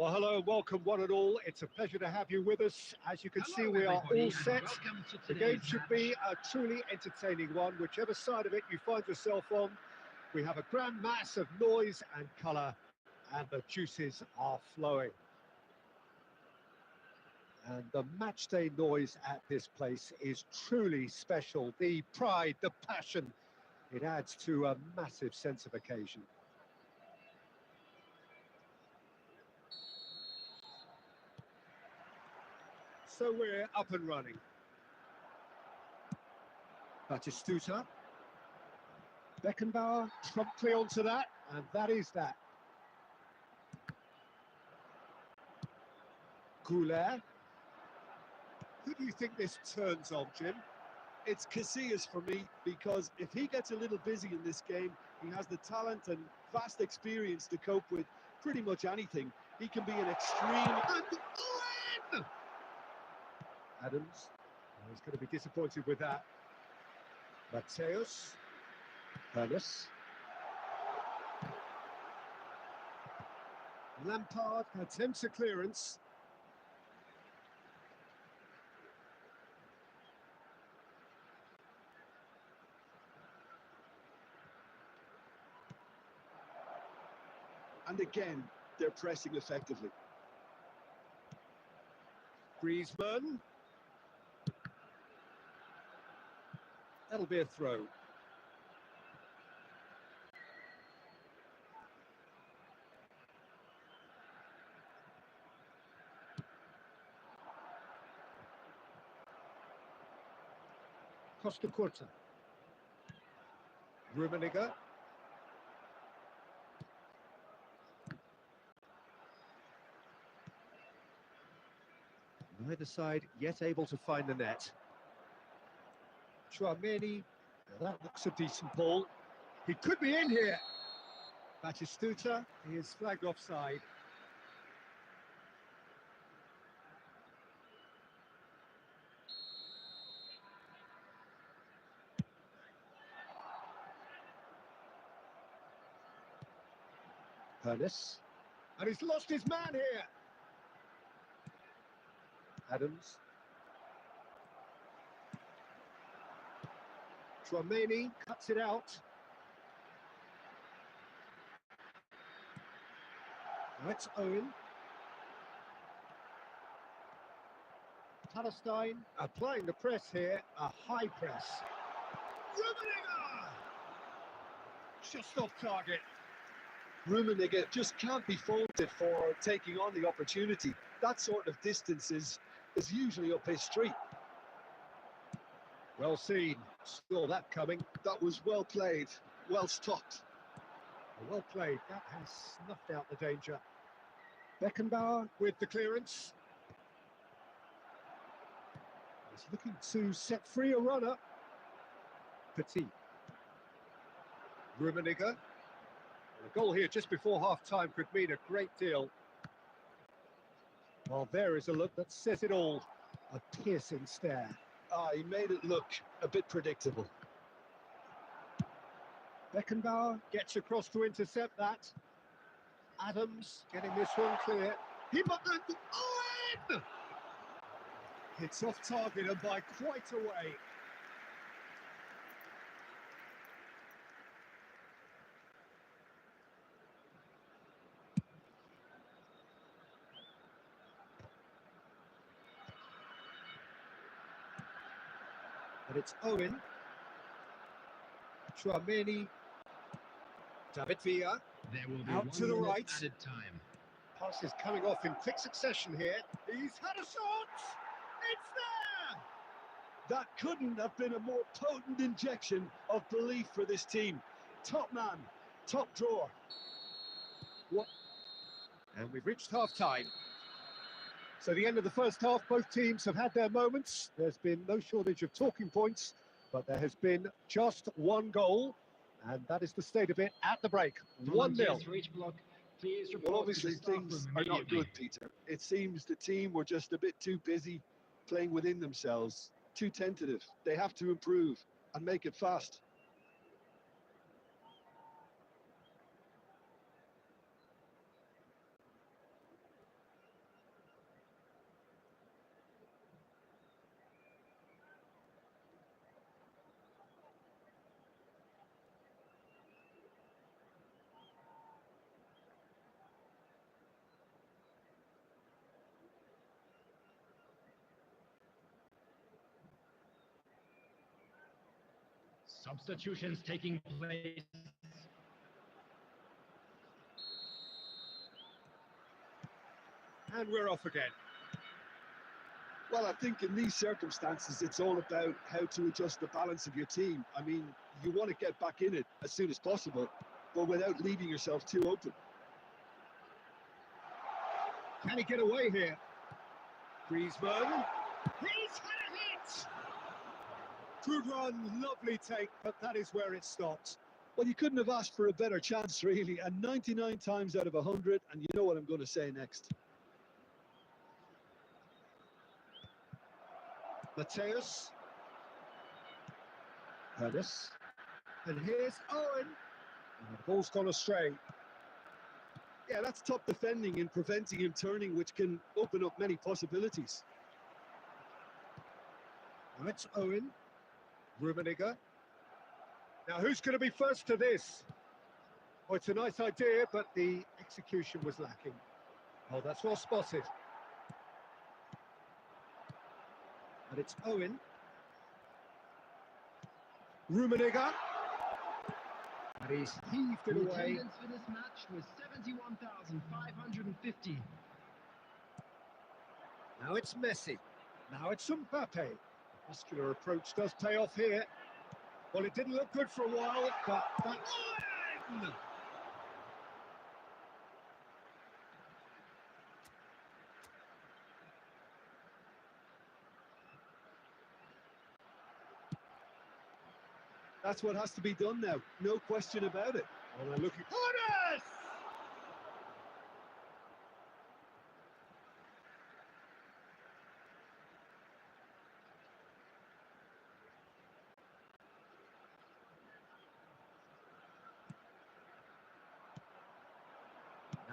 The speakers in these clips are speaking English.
Well, hello and welcome one and all. It's a pleasure to have you with us. As you can see, we are all set. The game should be a truly entertaining one, whichever side of it you find yourself on. We have a grand mass of noise and colour, and the juices are flowing. And the matchday noise at this place is truly special. The pride, the passion, it adds to a massive sense of occasion. So we're up and running. Batistuta. Beckenbauer promptly onto that, and that is that. Goulet. Who do you think this turns on, Jim? It's Casillas for me, because if he gets a little busy in this game, he has the talent and vast experience to cope with pretty much anything. He can be an extreme... And Owen! Adams, he's going to be disappointed with that. Mateus, Ernest. Lampard attempts a clearance. And again, they're pressing effectively. Griezmann. That'll be a throw. Costa Curta. Rummenigge. Neither side yet able to find the net. Chouameni, that looks a decent ball. He could be in here. Batistuta, he is flagged offside. Ernest, and he's lost his man here. Adams. Chouameni cuts it out. That's Owen. Palestine applying the press here, a high press. Rummenigge! Just off target. Rummenigge just can't be faulted for taking on the opportunity. That sort of distance is usually up his street. Well seen. Saw that coming. That was well played, well stopped. Well played. That has snuffed out the danger. Beckenbauer with the clearance. He's looking to set free a runner. Petit. Rummenigge. A goal here just before half-time could mean a great deal. Well, there is a look that says it all. A piercing stare. He made it look a bit predictable. Beckenbauer gets across to intercept that. Adams getting this one clear. He might... Owen! It's off target and by quite a way. And it's Owen. Chouameni. David Villa. There will be out to the right. Added time. Pass is coming off in quick succession here. He's had a shot. It's there. That couldn't have been a more potent injection of belief for this team. Top man, top drawer. What? And we've reached half-time. So the end of the first half, both teams have had their moments. There's been no shortage of talking points, but there has been just one goal, and that is the state of it at the break. 1-0. Well, obviously things are not good, Peter. It seems the team were just a bit too busy playing within themselves, too tentative. They have to improve and make it fast. Substitutions taking place. And we're off again. Well, I think in these circumstances, it's all about how to adjust the balance of your team. I mean, you want to get back in it as soon as possible, but without leaving yourself too open. Can he get away here? Griezmann. He's had a hit! Good run, lovely take, but that is where it stopped. Well, you couldn't have asked for a better chance, really, and 99 times out of 100, and you know what I'm going to say next. Mateus. Curtis. And here's Owen. And the ball's gone astray. Yeah, that's top defending and preventing him turning, which can open up many possibilities. Now it's Owen. Rummenigge. Now who's going to be first to this? Oh, it's a nice idea, but the execution was lacking. Oh, that's well spotted. But it's Owen. Rummenigge. And he's heaved it The away. attendance for this match was 71,550. Now it's Messi. Now it's Mbappe. Muscular approach does pay off here. Well, it didn't look good for a while, but that's... Owen! That's what has to be done now, no question about it. Well, they're looking... Curtis!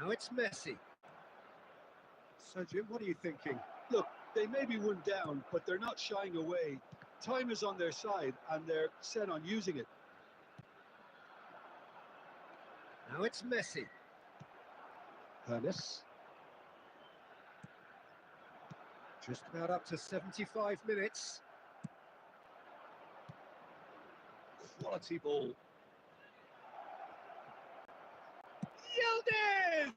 Now it's Messi. So, Jim, what are you thinking? Look, they may be one down, but they're not shying away. Time is on their side, and they're set on using it. Now it's Messi. Curtis. Just about up to 75 minutes. Quality ball. Yildiz!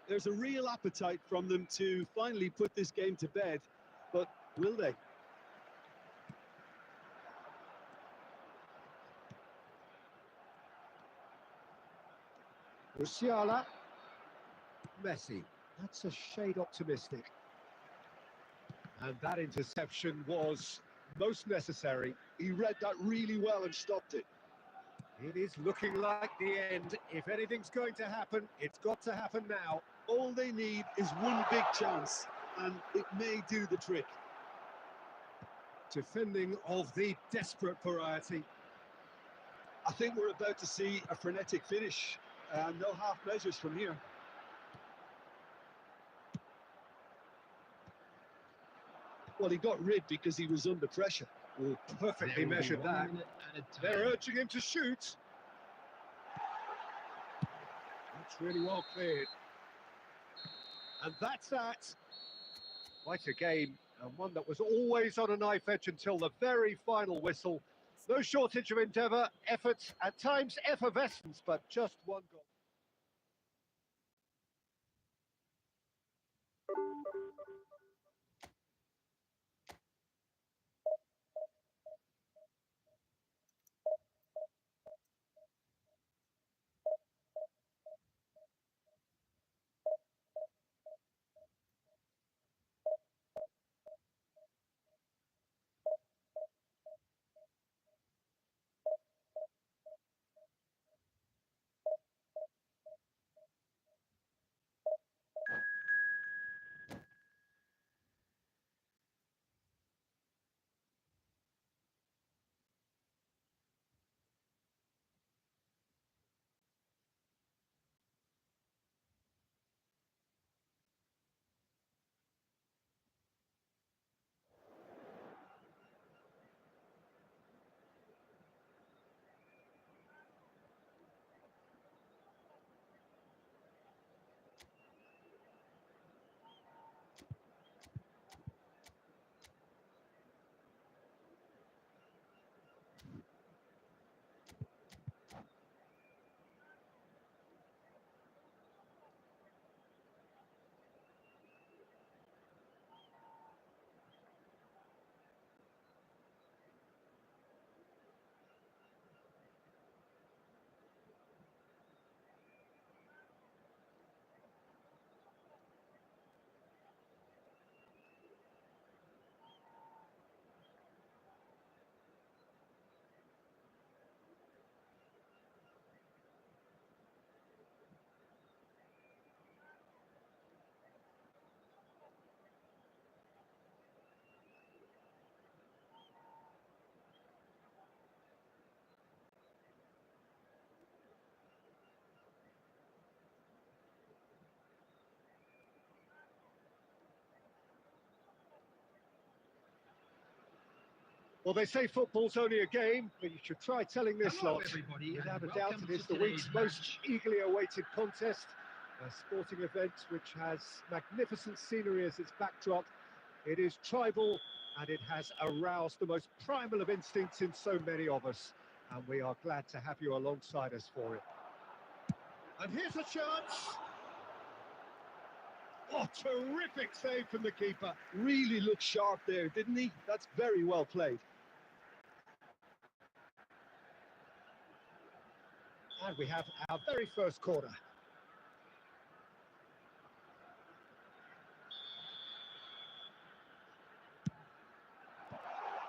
There's a real appetite from them to finally put this game to bed, but will they? Musiala. Messi. That's a shade optimistic. And that interception was most necessary. He read that really well and stopped it. It is looking like the end. If anything's going to happen, it's got to happen now. All they need is one big chance, and it may do the trick. Defending of the desperate variety. I think we're about to see a frenetic finish. No half measures from here. Well, he got rid because he was under pressure. Oh, perfectly measured that. They're urging him to shoot. That's really well cleared. And that's that. Quite a game, and one that was always on a knife edge until the very final whistle. No shortage of endeavour, effort, at times effervescence, but just one goal. Well, they say football's only a game, but you should try telling this Hello, lot. everybody, Without a and doubt, welcome it is to the week's today's most match. eagerly awaited contest. A sporting event which has magnificent scenery as its backdrop. It is tribal, and it has aroused the most primal of instincts in so many of us. And we are glad to have you alongside us for it. And here's a chance. Oh, terrific save from the keeper. Really looked sharp there, didn't he? That's very well played. And we have our very first corner.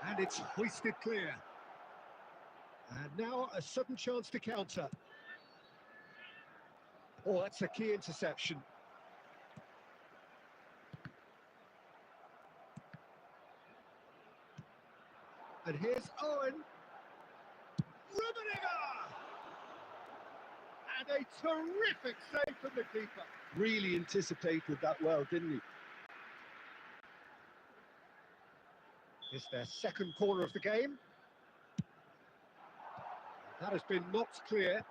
And it's hoisted clear. And now a sudden chance to counter. Oh, that's a key interception. And here's Owen. Rummenigge! And a terrific save from the keeper. Really anticipated that well, didn't he? It's their second corner of the game. That has been knocked clear.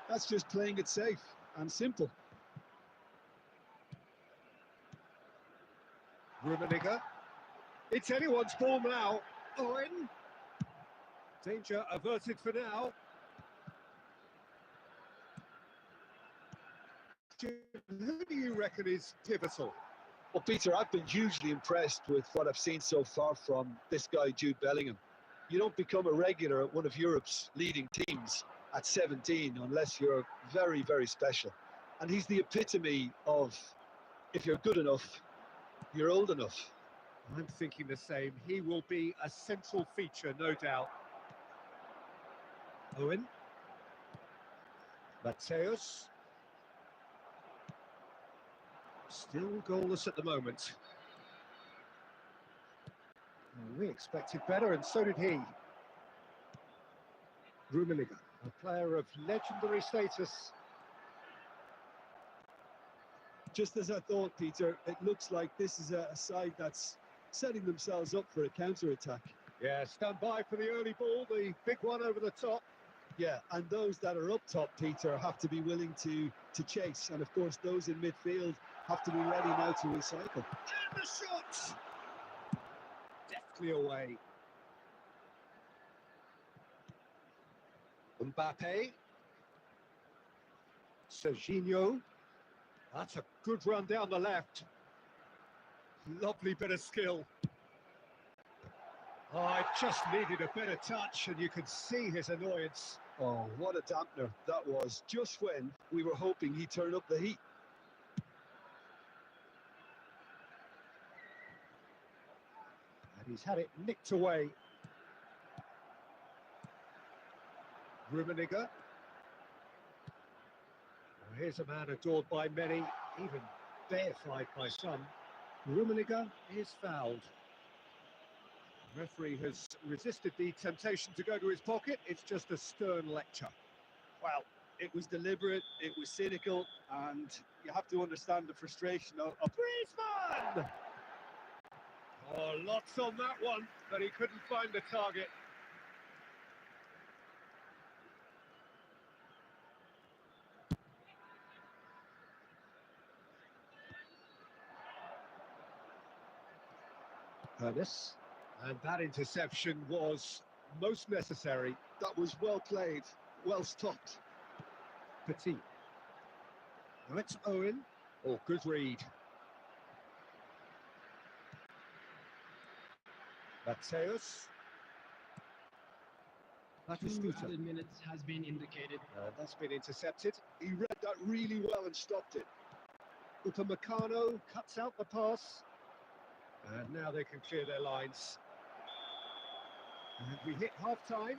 That's just playing it safe and simple. Rummenigge. It's anyone's ball now. Owen. Danger averted for now. Who do you reckon is pivotal? Well, Peter, I've been hugely impressed with what I've seen so far from this guy, Jude Bellingham. You don't become a regular at one of Europe's leading teams at 17 unless you're very, very special. And he's the epitome of, if you're good enough, you're old enough. I'm thinking the same. He will be a central feature, no doubt. Owen. Mateus. Still goalless at the moment. Well, we expected better, and so did he. Rummenigge, a player of legendary status. Just as I thought, Peter, it looks like this is a side that's setting themselves up for a counter-attack. Yeah, stand by for the early ball, the big one over the top. Yeah, and those that are up top, Peter, have to be willing to chase. And, of course, those in midfield have to be ready now to recycle. And the shot! Deftly away. Mbappe. Serginho. That's a good run down the left. Lovely bit of skill. Oh, it just needed a better touch, and you could see his annoyance. Oh, what a dampener that was, just when we were hoping he'd turn up the heat. And he's had it nicked away. Rummenigge. Well, here's a man adored by many, even deified by some. Rummenigge is fouled. The referee has resisted the temptation to go to his pocket. It's just a stern lecture. Well, it was deliberate, it was cynical, and you have to understand the frustration of Griezmann! Oh, lots on that one, but he couldn't find the target. Ernest. And that interception was most necessary. that was well played, well stopped. Petit. Now it's Owen. Oh, good read. Mateus. 2 Batistuta. added minutes has been indicated. That's been intercepted. He read that really well and stopped it. Upamecano cuts out the pass. And now they can clear their lines. And we hit half-time.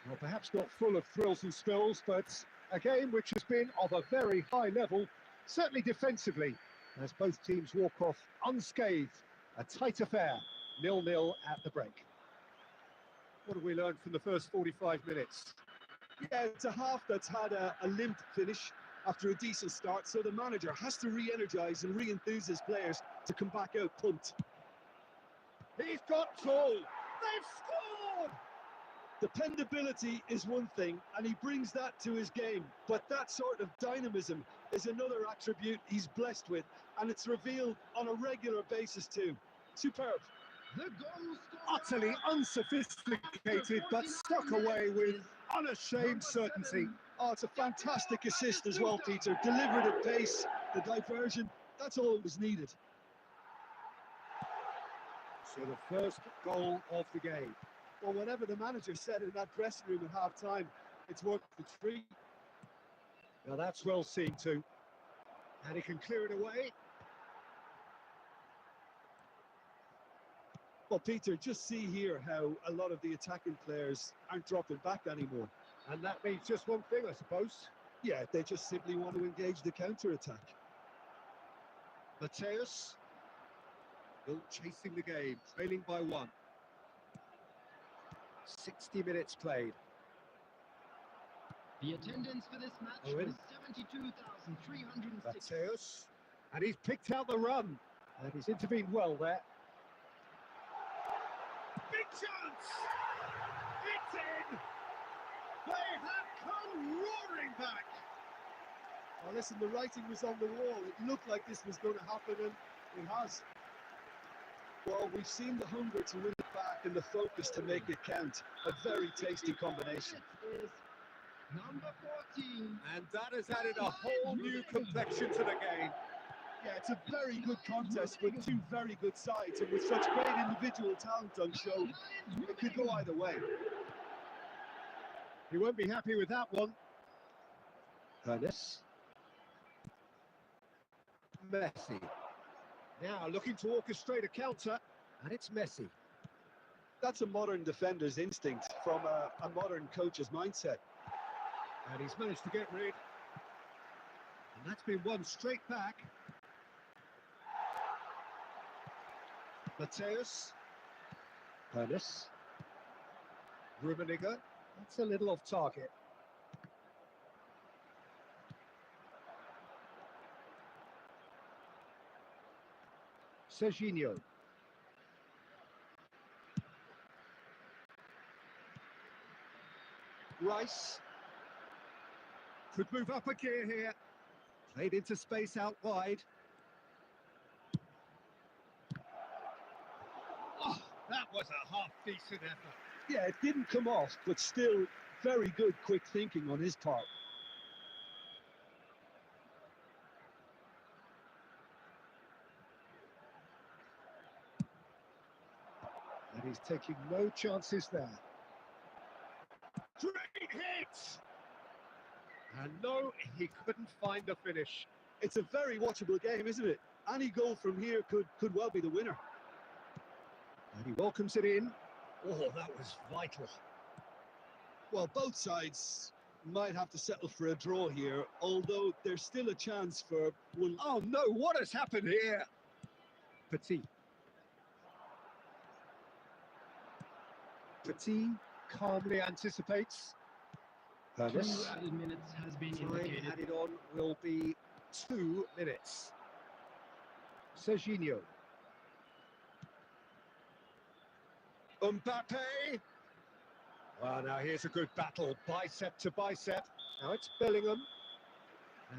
Well, perhaps not full of thrills and spills, but a game which has been of a very high level, certainly defensively, as both teams walk off unscathed. A tight affair, 0-0 at the break. What have we learned from the first 45 minutes? Yeah, it's a half that's had a limp finish. after a decent start, so the manager has to re-energise and re-enthuse his players to come back out pumped. He's got goal. They've scored! Dependability is one thing, and he brings that to his game, but that sort of dynamism is another attribute he's blessed with, and it's revealed on a regular basis too. Superb. The goal scorer, Utterly unsophisticated, but stuck away with unashamed certainty. Oh, it's a fantastic assist as well, Peter. Delivered at pace, the diversion, that's all that was needed. So the first goal of the game. Well, whatever the manager said in that dressing room at half-time, it's worked the treat. Now that's well seen too. And he can clear it away. Well, Peter, just see here how a lot of the attacking players aren't dropping back anymore. And that means just one thing, I suppose. Yeah, they just simply want to engage the counter-attack. Mateus, still chasing the game, trailing by 1. 60 minutes played. The attendance for this match Owen. was 72,306. Mateus, and he's picked out the run. And he's intervened well there. Big chance! It's in! They have come roaring back! Well, listen, the writing was on the wall. It looked like this was going to happen, and it has. Well, we've seen the hunger to win it back and the focus to make it count. A very tasty combination. Is number 14. And that has added a whole new complexion to the game. Yeah, it's a very good contest with two very good sides, and with such great individual talent on show, it could go either way. He won't be happy with that one. Ernest. Messi. Now looking to orchestrate a counter, and it's Messi. That's a modern defender's instinct from a modern coach's mindset. And he's managed to get rid. And that's been won straight back. Mateus. Ernest. Rummenigge. That's a little off target. Serginho. Rice. Could move up a gear here. Played into space out wide. Oh, that was a half-decent effort. Yeah, it didn't come off, but still very good quick thinking on his part. And he's taking no chances there. Great hit! And no, he couldn't find the finish. It's a very watchable game, isn't it? Any goal from here could well be the winner. And he welcomes it in. Oh, that was vital. Well, both sides might have to settle for a draw here, although there's still a chance for one. Oh no, what has happened here? Petit. Petit calmly anticipates. 2 added minutes has been Time indicated. added on will be 2 minutes. Serginho. Mbappe. Well, now here's a good battle, bicep to bicep. Now it's Bellingham.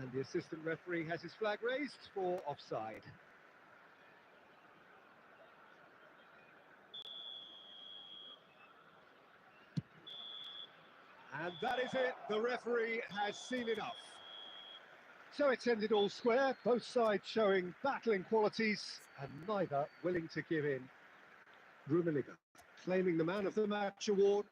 And the assistant referee has his flag raised for offside. And that is it. The referee has seen enough. So it's ended all square, both sides showing battling qualities and neither willing to give in. Rummenigge claiming the man of the match award.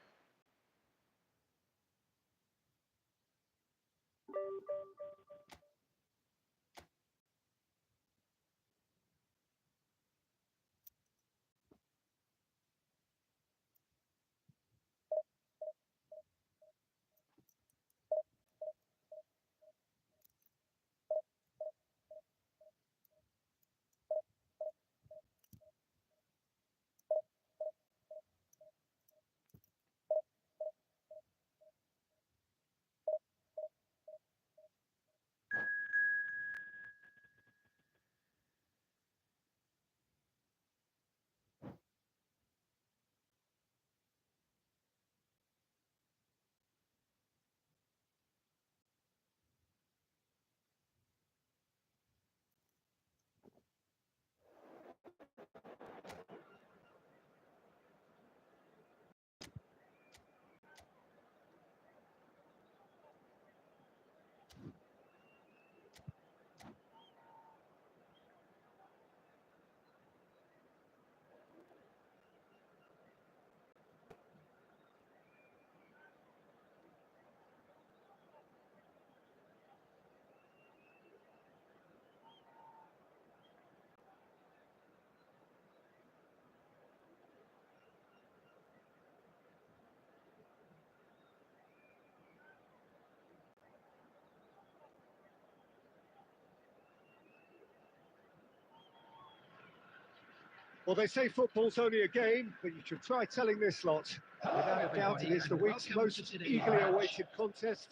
Well, they say football's only a game, but you should try telling this lot. Without a doubt, it is the week's most eagerly awaited contest.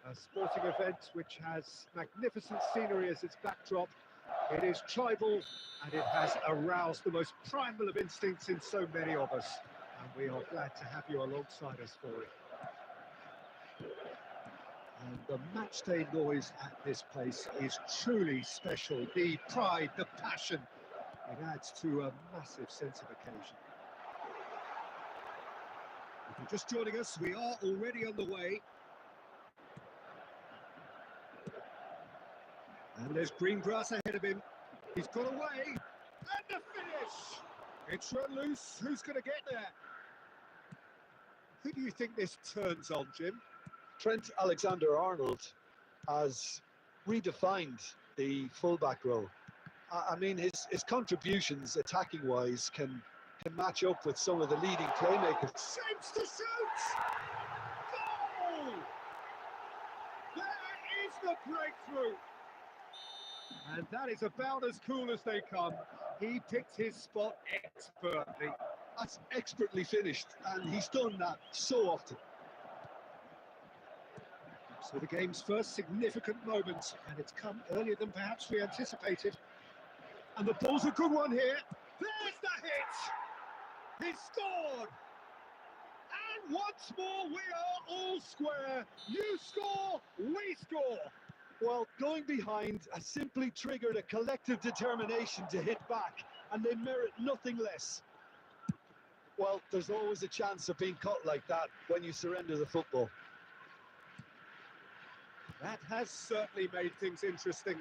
A sporting event which has magnificent scenery as its backdrop. It is tribal, and it has aroused the most primal of instincts in so many of us. And we are glad to have you alongside us for it. And the matchday noise at this place is truly special. The pride, the passion, it adds to a massive sense of occasion. If you're just joining us, we are already on the way. And there's green grass ahead of him. He's got away. And the finish! It's run loose. Who's going to get there? Who do you think this turns on, Jim? Trent Alexander-Arnold has redefined the fullback role. I mean, his contributions, attacking-wise, can match up with some of the leading playmakers. Shapes to shoot! Goal! There is the breakthrough! And that is about as cool as they come. He picked his spot expertly. That's expertly finished, and he's done that so often. So the game's first significant moment, and it's come earlier than perhaps we anticipated. And the ball's a good one here. There's the hit! He scored! And once more we are all square. You score, we score. Well, going behind has simply triggered a collective determination to hit back, and they merit nothing less. Well, there's always a chance of being caught like that when you surrender the football. That has certainly made things interesting.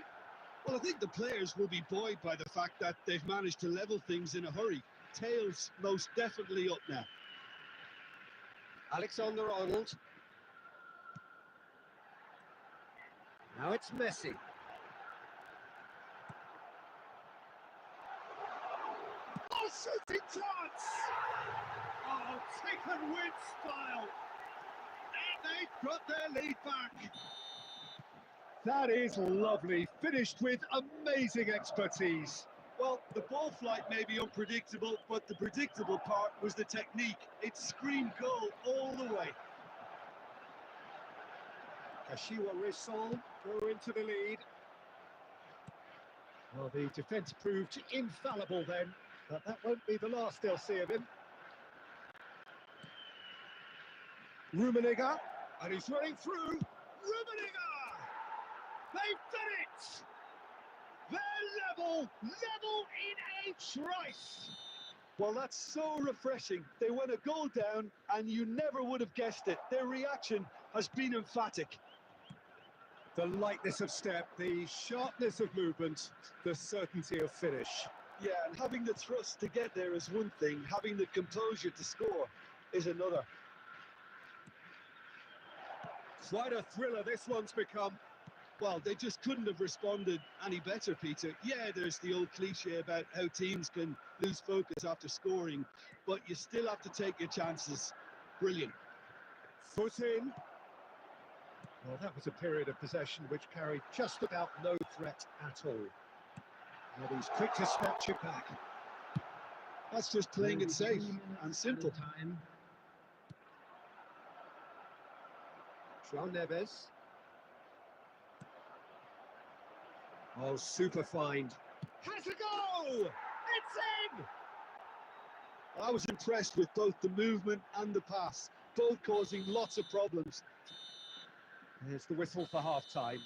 Well, I think the players will be buoyed by the fact that they've managed to level things in a hurry. Tails most definitely up now. Alexander-Arnold. Now it's Messi. Oh, shooting chance! Oh, taken with style. And they've got their lead back. That is lovely, finished with amazing expertise. Well, the ball flight may be unpredictable, but the predictable part was the technique. It screamed goal all the way. Kashiwa Risol go into the lead. Well, the defence proved infallible then, but that won't be the last they'll see of him. Rummenigge, and he's running through. Rummenigge! They've done it! They're level in a trice! Well, that's so refreshing. They went a goal down, and you never would have guessed it. Their reaction has been emphatic. The lightness of step, the sharpness of movement, the certainty of finish. Yeah, and having the thrust to get there is one thing. Having the composure to score is another. Quite a thriller this one's become. Well, they just couldn't have responded any better, Peter. Yeah, there's the old cliche about how teams can lose focus after scoring, but you still have to take your chances. Brilliant. Foot in. Well, that was a period of possession which carried just about no threat at all. Well, he's quick to snatch it back. That's just playing it safe and simple. João Neves. Oh, super find. Has a go! It's in! I was impressed with both the movement and the pass, both causing lots of problems. Here's the whistle for half-time.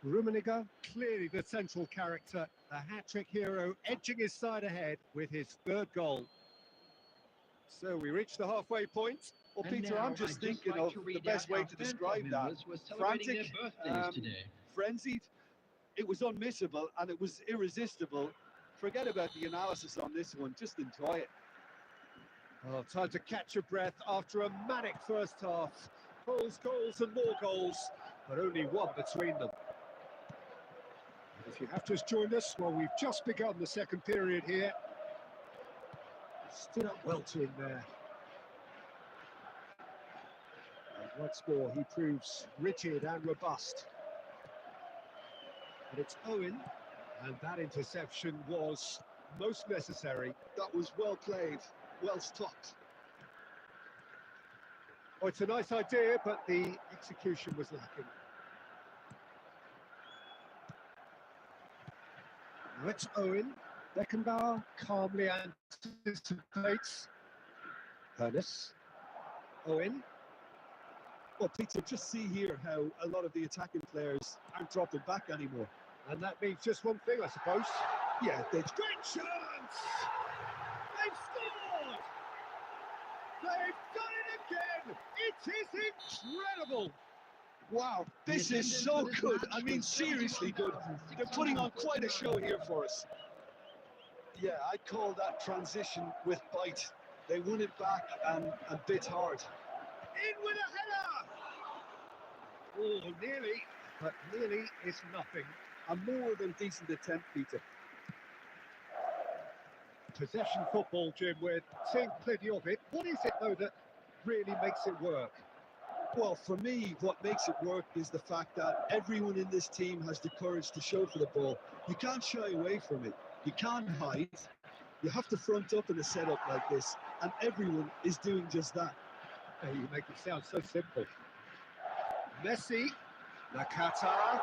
Rummenigge, clearly the central character, the hat-trick hero, edging his side ahead with his third goal. So we reach the halfway point. Well, Peter, I'm just thinking of the best way to describe that. Frantic, frenzied. It was unmissable and it was irresistible. Forget about the analysis on this one, just enjoy it. Oh, time to catch your breath after a manic first half. Goals, goals and more goals, but only one between them. And if you have just joined us, well, we've just begun the second period here. Stood up well to him there. And once more, he proves rigid and robust. But it's Owen, and that interception was most necessary. That was well played, well stopped. Oh, it's a nice idea, but the execution was lacking. Now it's Owen. Beckenbauer calmly anticipates. Ernest. Owen. Well, Peter, just see here how a lot of the attacking players aren't dropping back anymore. And that means just one thing, I suppose. Yeah, they Great chance! They've scored! They've done it again! It is incredible! Wow, this is so good. I mean, seriously good. They're putting on quite a show here for us. Yeah, I'd call that transition with bite. They won it back and bit hard. In with a header! Oh, nearly, but nearly is nothing. A more than decent attempt, Peter. Possession football, Jim, we're seeing plenty of it. What is it, though, that really makes it work? Well, for me, what makes it work is the fact that everyone in this team has the courage to show for the ball. You can't shy away from it. You can't hide. You have to front up in a setup like this, and everyone is doing just that. Hey, you make it sound so simple. Messi, Nakata,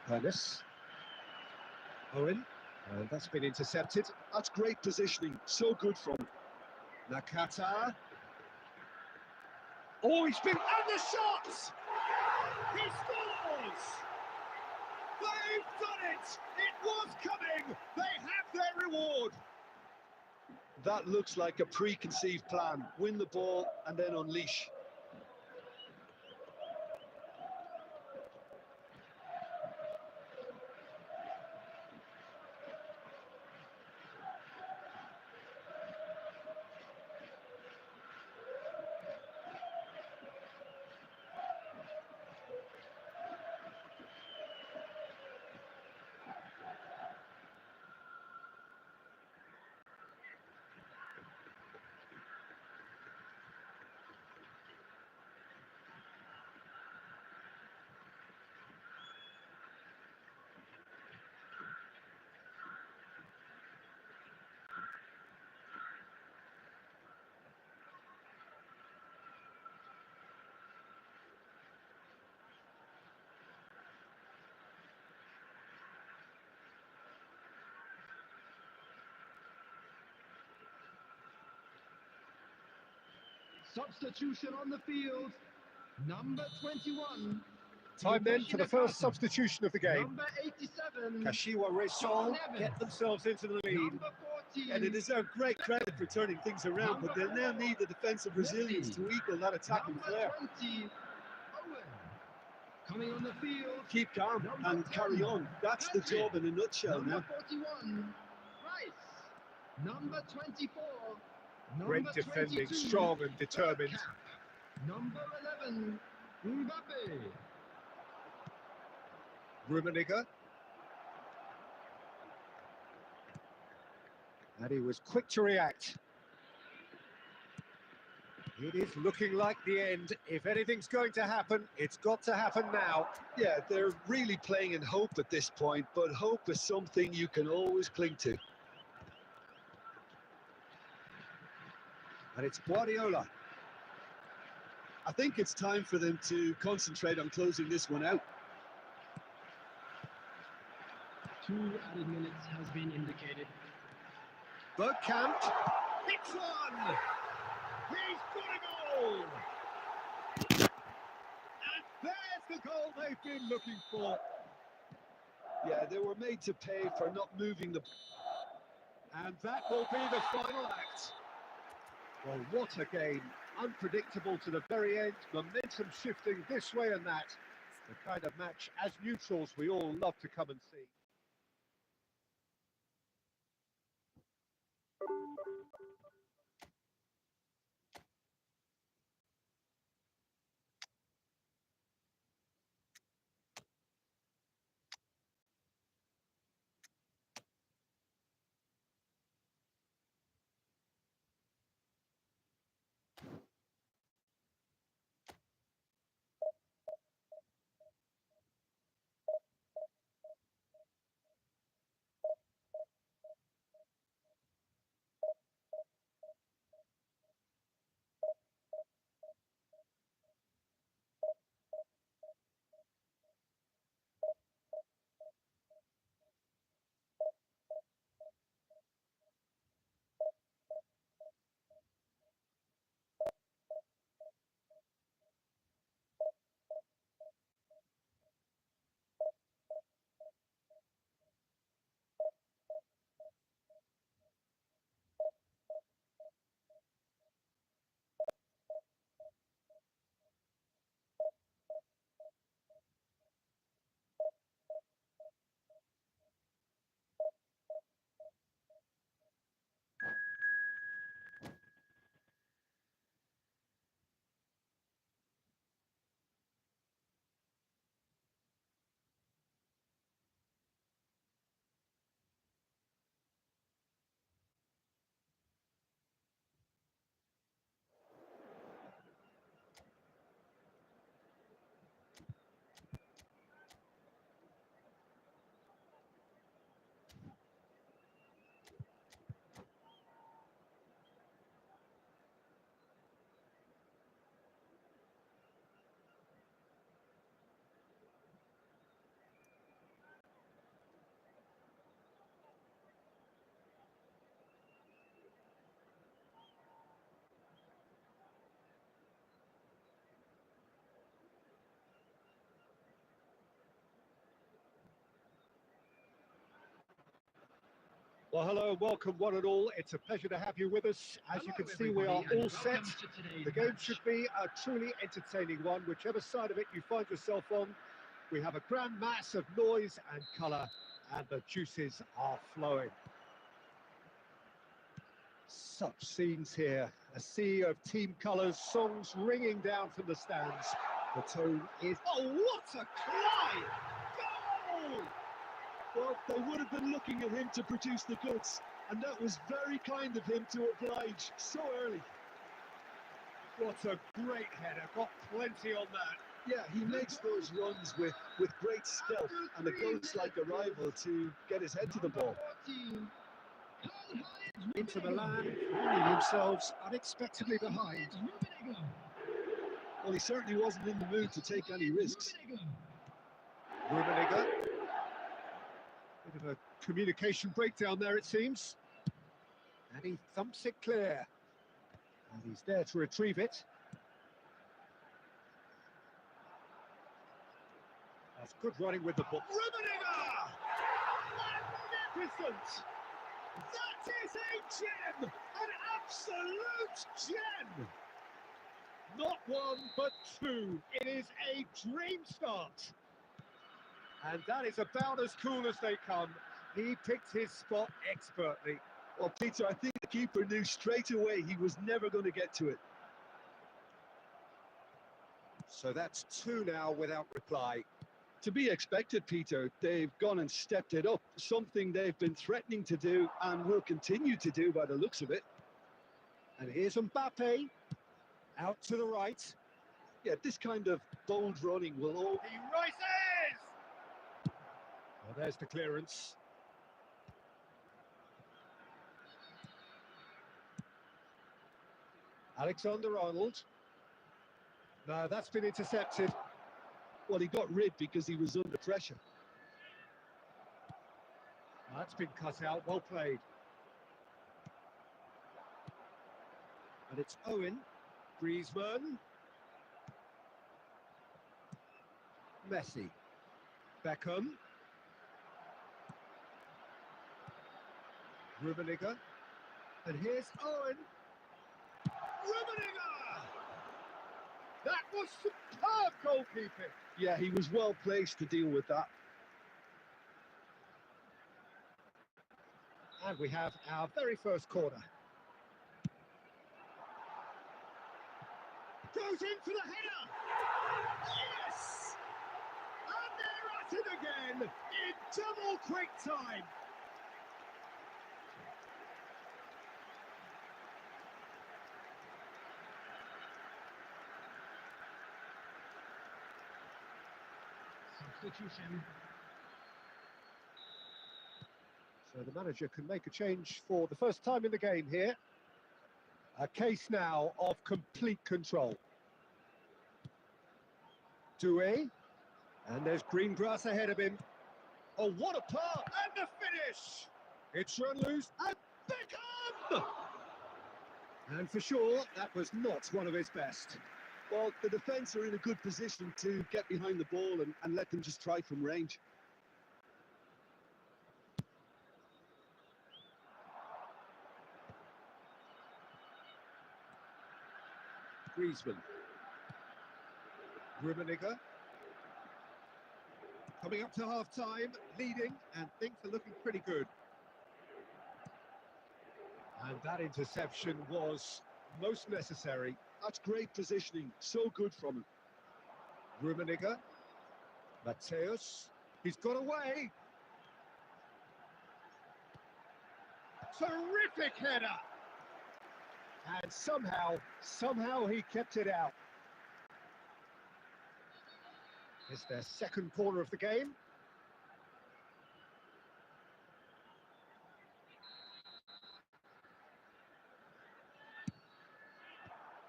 Ernest, Owen, and that's been intercepted. That's great positioning. So good from Nakata. Oh, he's been... And the shot! He scores! They've done it! It was coming! They have their reward! That looks like a preconceived plan. Win the ball and then unleash. Substitution on the field. Number 21. Time then for the first substitution of the game. Number 87. Kashiwa Resol get themselves into the lead. Number 14. And they deserve great credit for turning things around, but they'll now need the defensive resilience to equal that attacking Number flair. 20. Owen. Coming on the field. Keep calm and carry on. That's the job in a nutshell Number now. 41. Rice. Number 24. Great Number defending, 22, strong and determined. Cap. Number 11. Mbappe. Rummenigge. And he was quick to react. It is looking like the end. If anything's going to happen, it's got to happen now. Yeah, they're really playing in hope at this point, but hope is something you can always cling to. And it's Guardiola. I think it's time for them to concentrate on closing this one out. 2 added minutes has been indicated. Bergkamp. It's one! He's got a goal! And there's the goal they've been looking for. Yeah, they were made to pay for not moving the... And that will be the final act. Well, what a game. Unpredictable to the very end. Momentum shifting this way and that. The kind of match, as neutrals, we all love to come and see. Well, hello, welcome one and all. It's a pleasure to have you with us. As you can see, we are all set. The game should be a truly entertaining one, whichever side of it you find yourself on. We have a grand mass of noise and colour, and the juices are flowing. Such scenes here, a sea of team colours, songs ringing down from the stands. The tone is... Oh, what a climb! Goal! Well, they would have been looking at him to produce the goods, and that was very kind of him to oblige so early. What a great header, got plenty on that. Yeah, he makes those runs with great stealth and a ghost-like arrival to get his head to the ball. Inter Milan finding themselves unexpectedly behind. Well, he certainly wasn't in the mood to take any risks. Rummenigge. Bit of a communication breakdown there, it seems. And he thumps it clear. And he's there to retrieve it. That's good running with the ball. Rummenigge! Magnificent! That is a gem! An absolute gem! Not one, but two. It is a dream start. And that is about as cool as they come. He picked his spot expertly. Well, Peter, I think the keeper knew straight away he was never going to get to it. So that's two now without reply. To be expected, Peter. They've gone and stepped it up, something they've been threatening to do and will continue to do by the looks of it. And here's Mbappe, out to the right. Yeah, this kind of bold running will all... He rises! Well, there's the clearance. Alexander-Arnold. No, that's been intercepted. Well, he got rid because he was under pressure. That's been cut out, well played. And it's Owen, Griezmann, Messi, Beckham, Rummenigge, and here's Owen, Rummenigge! That was superb goalkeeping. Yeah, he was well placed to deal with that. And we have our very first corner. Goes in for the header! Yes! And they're at it again in double quick time. Substitution. So the manager can make a change for the first time in the game here. A case now of complete control. Doué, and there's green grass ahead of him. Oh, what a pass! And the finish! It's run loose, and Beckham! And for sure, that was not one of his best. Well, the defence are in a good position to get behind the ball and let them just try from range. Griezmann. Rummenigge. Coming up to half-time, leading, and things are looking pretty good. And that interception was most necessary. That's great positioning, so good from him. Rummenigge. Mateus. He's got away. Terrific header. And somehow he kept it out. It's their second corner of the game.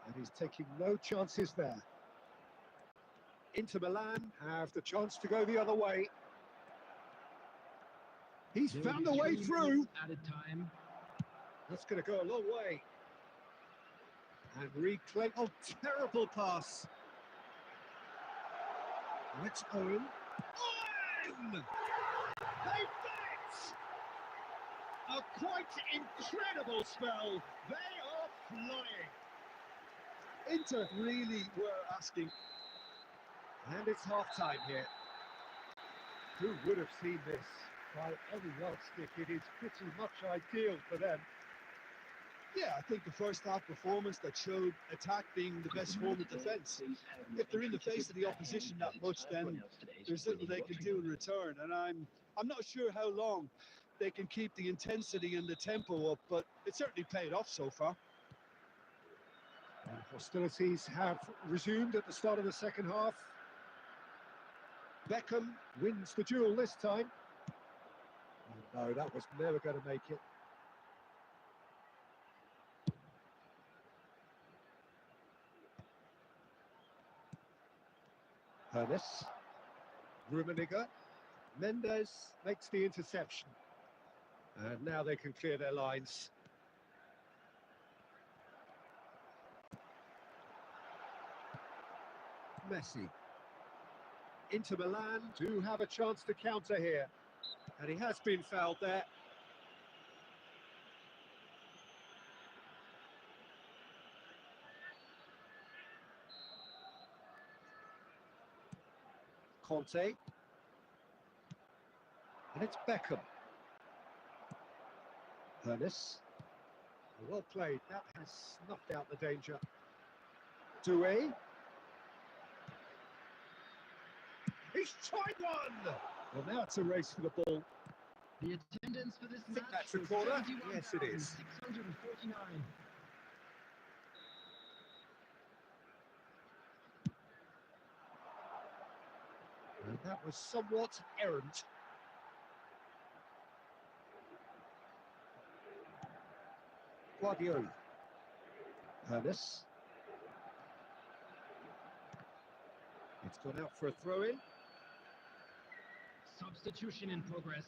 And he's taking no chances there. Inter Milan have the chance to go the other way. He's found a way through. At a time. That's going to go a long way. And reclaim. Oh, terrible pass. And it's Owen. Owen! They bet! A quite incredible spell. They are flying. Inter really were asking. And it's half-time here. Who would have seen this? By any yardstick, it is pretty much ideal for them. Yeah, I think the first half performance that showed attack being the best form of defence. If they're in the face of the opposition that much, then there's little they can do in return. And I'm not sure how long they can keep the intensity and the tempo up, but it certainly paid off so far. And hostilities have resumed at the start of the second half. Beckham wins the duel this time. Oh, no, that was never going to make it. Hernes, Rummenigge, Mendes makes the interception. And now they can clear their lines. Messi. Inter Milan do have a chance to counter here. And he has been fouled there. Conte. And it's Beckham. Hernes. Well played. That has snuffed out the danger. Doué. He's tried one! Well, now it's a race for the ball. The attendance for this match That's a was corner. Yes, it is. 649. And that was somewhat errant. Guardiola. Hernes. It's gone out for a throw-in. Substitution in progress.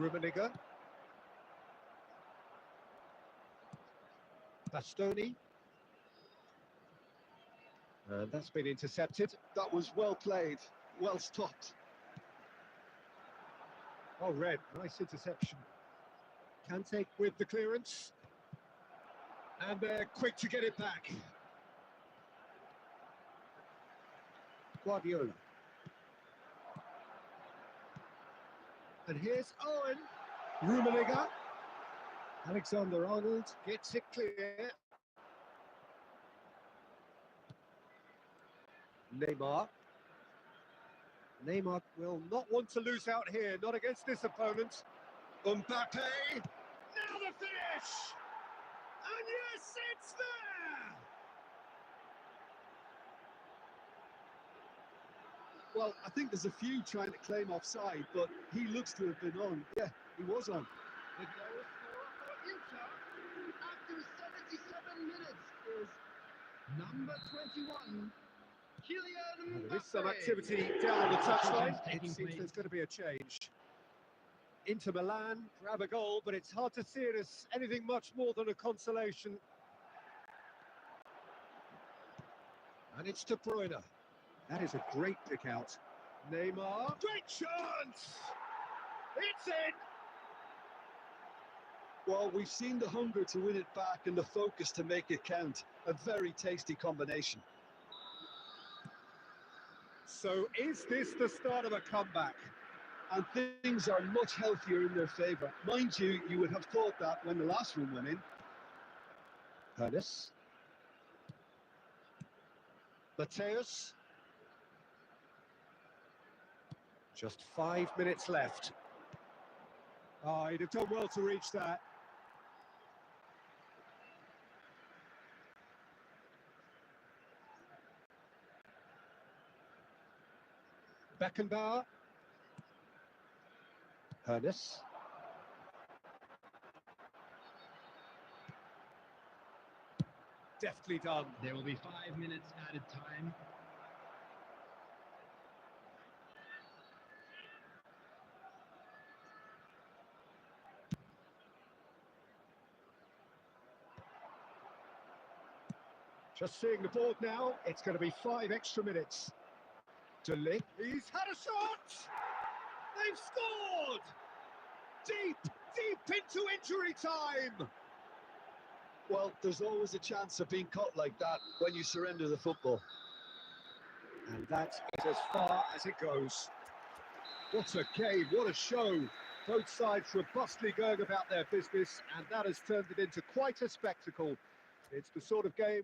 Rummenigge. Bastoni. And that's been intercepted. That was well played, well stopped. Oh, Red, nice interception. Kante with the clearance. And they're quick to get it back. Guardiola. And here's Owen. Rummenigge. Alexander-Arnold gets it clear. Neymar. Neymar will not want to lose out here, not against this opponent. Mbappe. Now the finish! And yes, it's there! Well, I think there's a few trying to claim offside, but he looks to have been on. Yeah, he was on. The goal scorer for Inter after 77 minutes is number 21, Kylian Mbappe. There is some activity down on the touchline. It Taking seems place. there's going to be a change. Inter Milan grab a goal, but it's hard to see it as anything much more than a consolation. And it's De Bruyne. That is a great pick out. Neymar. Great chance! It's in! Well, we've seen the hunger to win it back and the focus to make it count. A very tasty combination. So is this the start of a comeback? And things are much healthier in their favour. Mind you, you would have thought that when the last one went in. Hernes. Mateus. Just 5 minutes left. Oh, he'd have done well to reach that. Beckenbauer. Hernes. Deftly done. There will be 5 minutes added time. Just seeing the board now, it's going to be 5 extra minutes. Lee, he's had a shot! They've scored! Deep into injury time! Well, there's always a chance of being caught like that when you surrender the football. And that is as far as it goes. What a game, what a show. Both sides robustly going about their business, and that has turned it into quite a spectacle. It's the sort of game...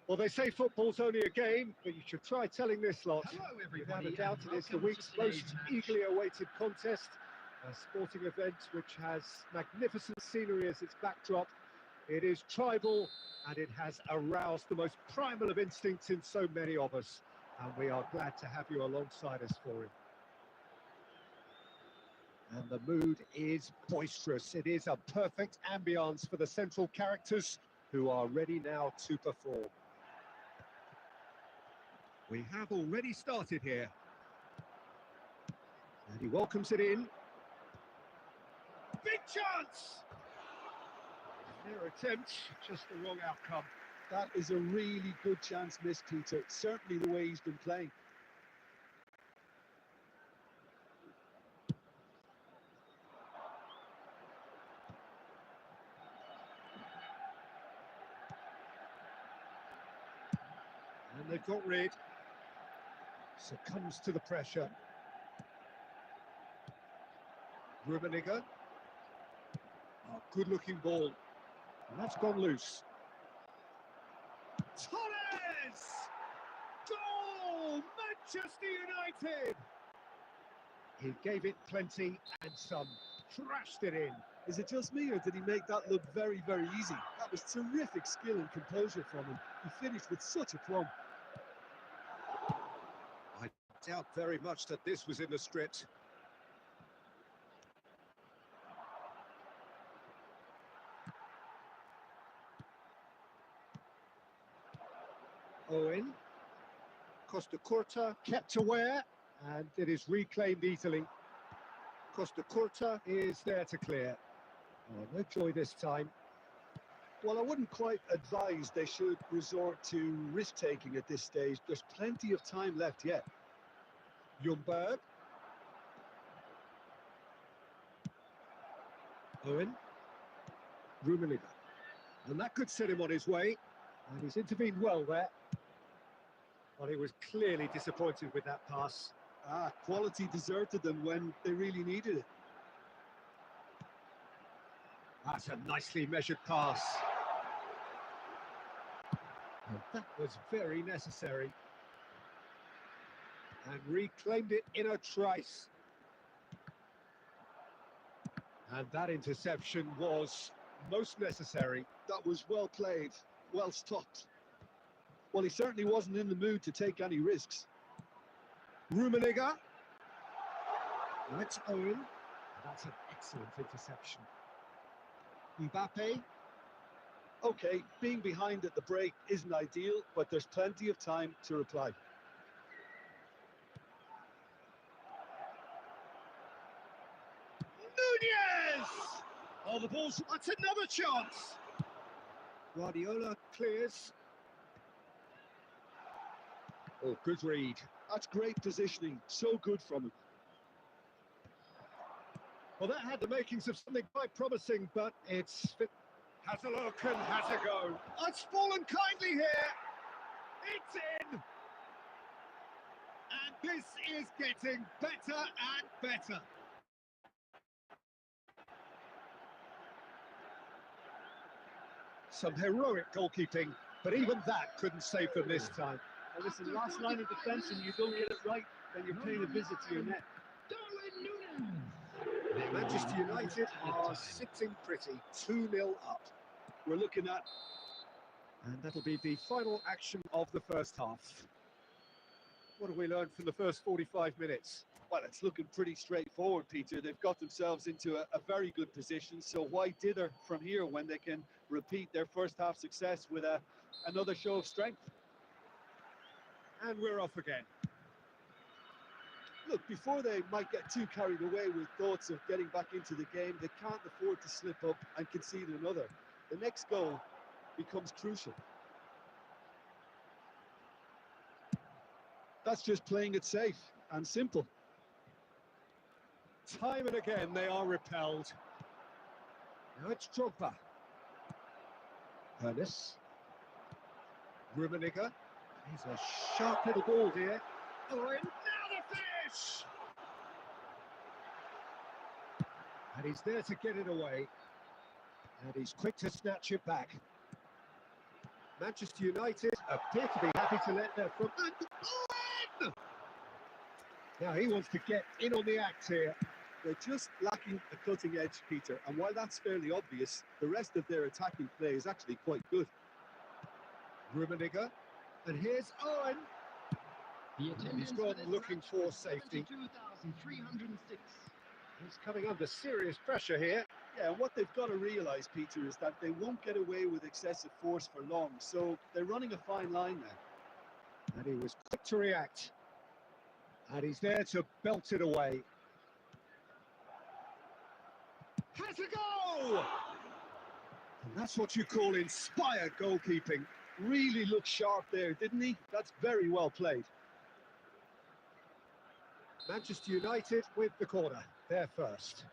Well, they say football's only a game, but you should try telling this lot. Hello, Without everybody, a doubt, and it is the welcome week's to most today's match. eagerly awaited contest. A sporting event which has magnificent scenery as its backdrop. It is tribal, and it has aroused the most primal of instincts in so many of us. And we are glad to have you alongside us for it. And the mood is boisterous. It is a perfect ambience for the central characters who are ready now to perform. We have already started here. And he welcomes it in. Big chance! Their attempt, just the wrong outcome. That is a really good chance missed, Peter. Certainly the way he's been playing. And they've got rid. Succumbs to the pressure. Rummenigge. Oh, good-looking ball. And that's gone loose. Torres! Goal! Manchester United! He gave it plenty and some. Thrashed it in. Is it just me, or did he make that look very, very easy? That was terrific skill and composure from him. He finished with such aplomb. I doubt very much that this was in the script. Owen. Costa Curta kept aware, and it is reclaimed easily. Costa Curta is there to clear. Oh, no joy this time. Well, I wouldn't quite advise they should resort to risk-taking at this stage. There's plenty of time left yet. Ljungberg. Owen. Rummenigge. And that could set him on his way. And he's intervened well there. Well, he was clearly disappointed with that pass. Quality deserted them when they really needed it. That's a nicely measured pass. And that was very necessary. And reclaimed it in a trice. And that interception was most necessary. That was well played, well stopped. Well, he certainly wasn't in the mood to take any risks. Rummenigge. That's Owen. That's an excellent interception. Mbappe. Okay, being behind at the break isn't ideal, but there's plenty of time to reply. Nunez! Oh, the ball's... That's another chance! Guardiola clears. Oh, good read. That's great positioning, so good from him. Well, that had the makings of something quite promising, but it's... Has a look and has a go. Oh, it's fallen kindly here. It's in. And this is getting better and better. Some heroic goalkeeping, but even that couldn't save them this time. Well, listen, last line of defence and you don't get it right, then you're paying a visit to your net. Manchester United are sitting pretty, 2-0 up. We're looking at... And that'll be the final action of the first half. What have we learned from the first 45 minutes? Well, it's looking pretty straightforward, Peter. They've got themselves into a very good position, so why dither from here when they can repeat their first half success with another show of strength? And we're off again. Look, before they might get too carried away with thoughts of getting back into the game, they can't afford to slip up and concede another. The next goal becomes crucial. That's just playing it safe and simple. Time and again they are repelled. Now it's Drogba. Ernest. Rummenigge. He's a sharp little ball here. Oh, and now the finish! And he's there to get it away. And he's quick to snatch it back. Manchester United appear to be happy to let their front... And Owen! Now he wants to get in on the act here. They're just lacking a cutting edge, Peter, and while that's fairly obvious, the rest of their attacking play is actually quite good. Rummenigge, and here's Owen. He's gone looking for safety. He's coming under serious pressure here. Yeah, and what they've got to realise, Peter, is that they won't get away with excessive force for long, so they're running a fine line now. And he was quick to react. And he's there to belt it away. Has a go! And that's what you call inspired goalkeeping. Really looked sharp there, didn't he? That's very well played. Manchester United with the corner. They're first.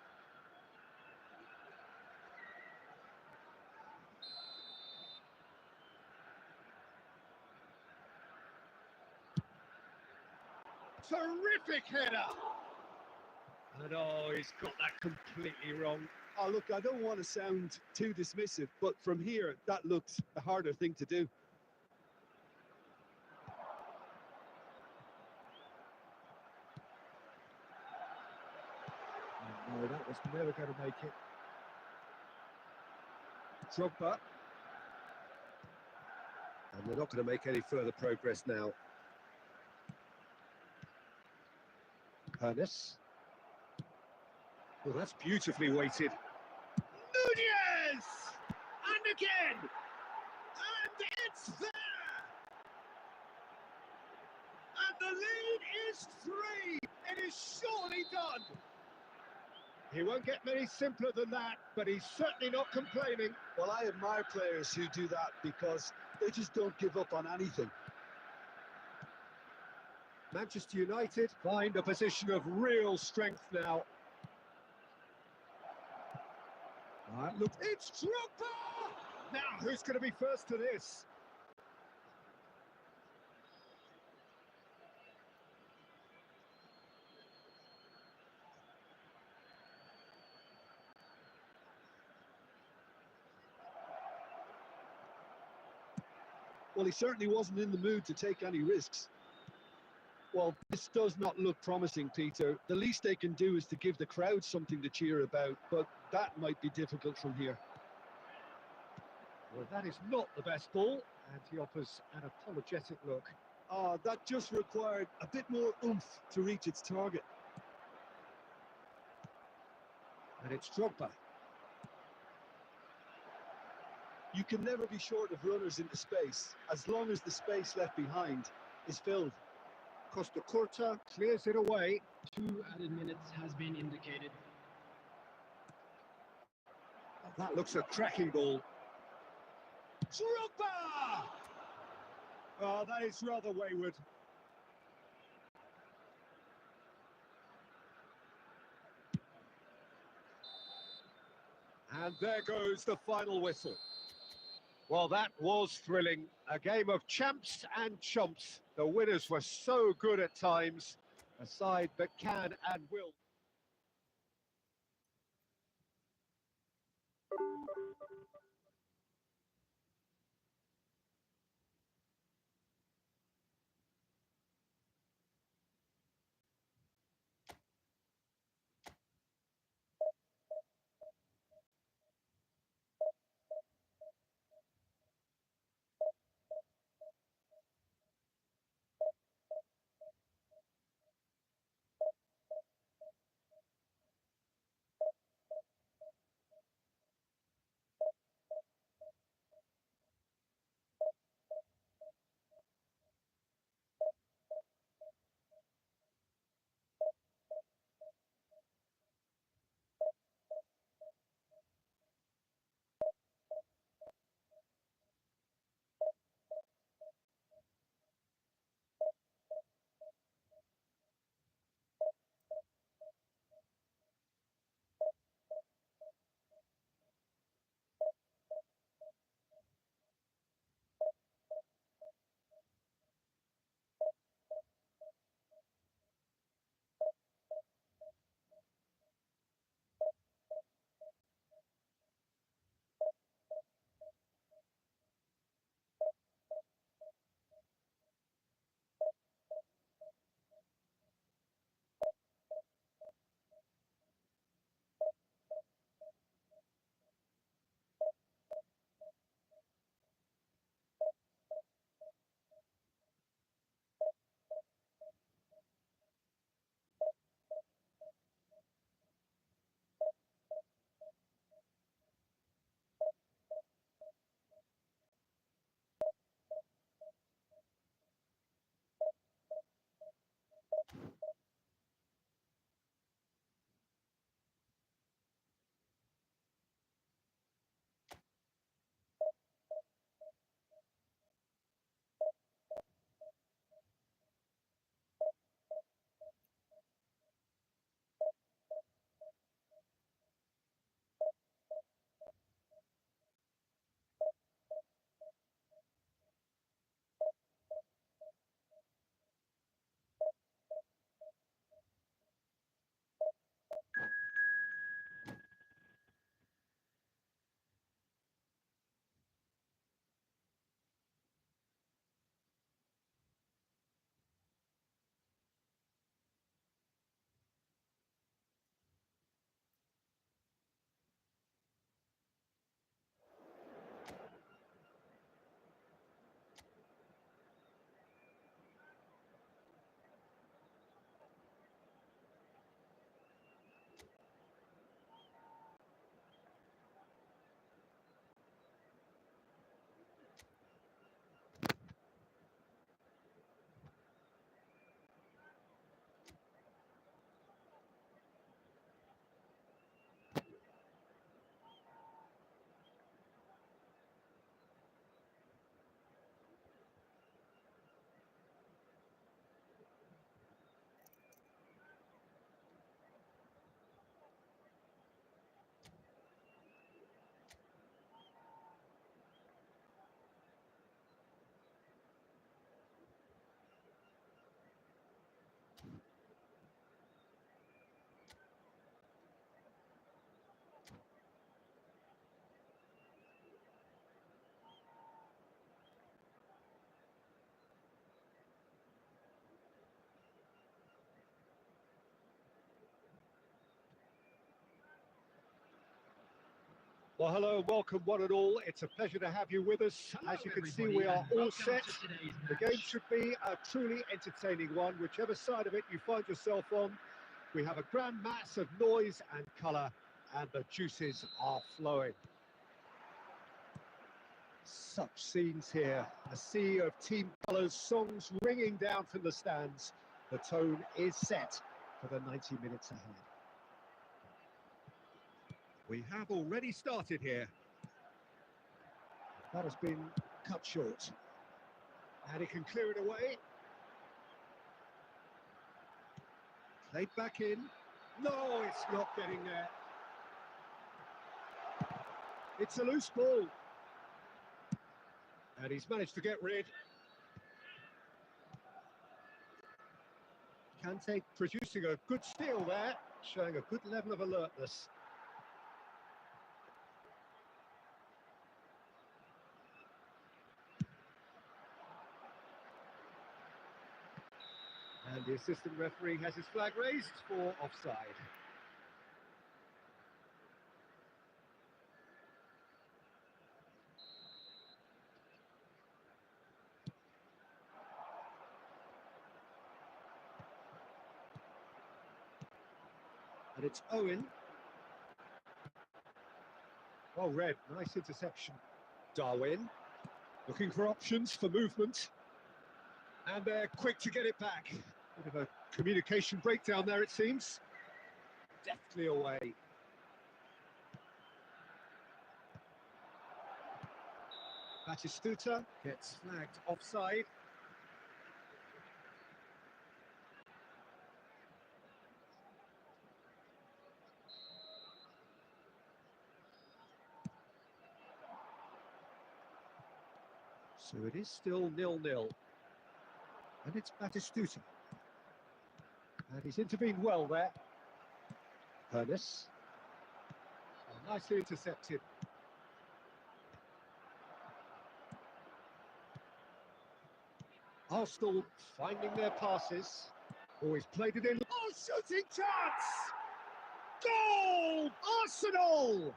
Terrific header! And oh, he's got that completely wrong. Oh, look, I don't want to sound too dismissive, but from here, that looked a harder thing to do. No, that was never going to make it. Drogba. And they're not going to make any further progress now. Ernest. Well, that's beautifully weighted. Nunez! And again! And it's there! And the lead is 3! It is surely done! He won't get many simpler than that, but he's certainly not complaining. Well, I admire players who do that because they just don't give up on anything. Manchester United find a position of real strength now. Look, it's Drogba! Now, who's going to be first to this? Well, he certainly wasn't in the mood to take any risks. Well, this does not look promising, Peter. The least they can do is to give the crowd something to cheer about, but that might be difficult from here. Well, that is not the best ball, and he offers an apologetic look. That just required a bit more oomph to reach its target. And it's Drogba. You can never be short of runners into space, as long as the space left behind is filled. Costa Curta clears it away. 2 added minutes has been indicated. That looks a cracking ball. Drogba! Oh, that is rather wayward. And there goes the final whistle. Well, that was thrilling. A game of champs and chumps. The winners were so good at times. A side that can and will. Well, hello, welcome one and all. It's a pleasure to have you with us. Hello, As you can see, everybody, we are and all welcome set. to today's The match. game should be a truly entertaining one, whichever side of it you find yourself on. We have a grand mass of noise and colour, and the juices are flowing. Such scenes here, a sea of team colours, songs ringing down from the stands. The tone is set for the 90 minutes ahead. We have already started here. That has been cut short. And he can clear it away. Played back in. No, it's not getting there. It's a loose ball. And he's managed to get rid. Kante producing a good steal there, showing a good level of alertness. And the assistant referee has his flag raised for offside. And it's Owen. Well read, nice interception. Darwin, looking for options for movement. And they're quick to get it back. Bit of a communication breakdown there, it seems. Deftly away. Batistuta gets flagged offside. So it is still 0-0. And it's Batistuta. And he's intervened well there. Ernest. Oh, nicely intercepted. Arsenal finding their passes. Always played it in. Oh, shooting chance! Goal! Arsenal!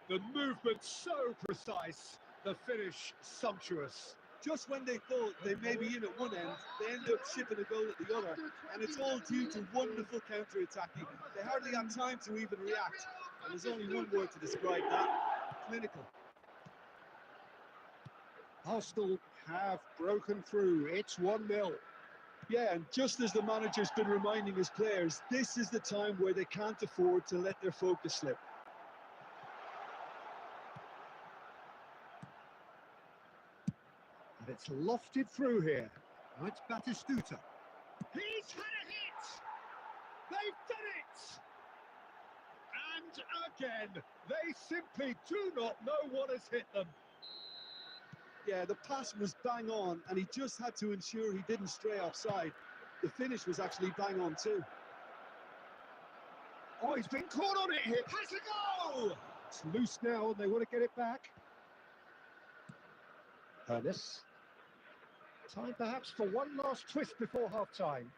The movement so precise, the finish sumptuous. Just when they thought they may be in at one end, they end up shipping a goal at the other, and it's all due to wonderful counter-attacking. They hardly had time to even react, and there's only one word to describe that: clinical. Arsenal have broken through. It's 1-0. Yeah, and just as the manager's been reminding his players, this is the time where they can't afford to let their focus slip. And it's lofted through here. Now it's Batistuta. He's had a hit! They've done it! And again, they simply do not know what has hit them. Yeah, the pass was bang on, and he just had to ensure he didn't stray offside. The finish was actually bang on too. Oh, he's been caught on it here. Has a goal! It's loose now, and they want to get it back. Ernest. Time perhaps for one last twist before half-time.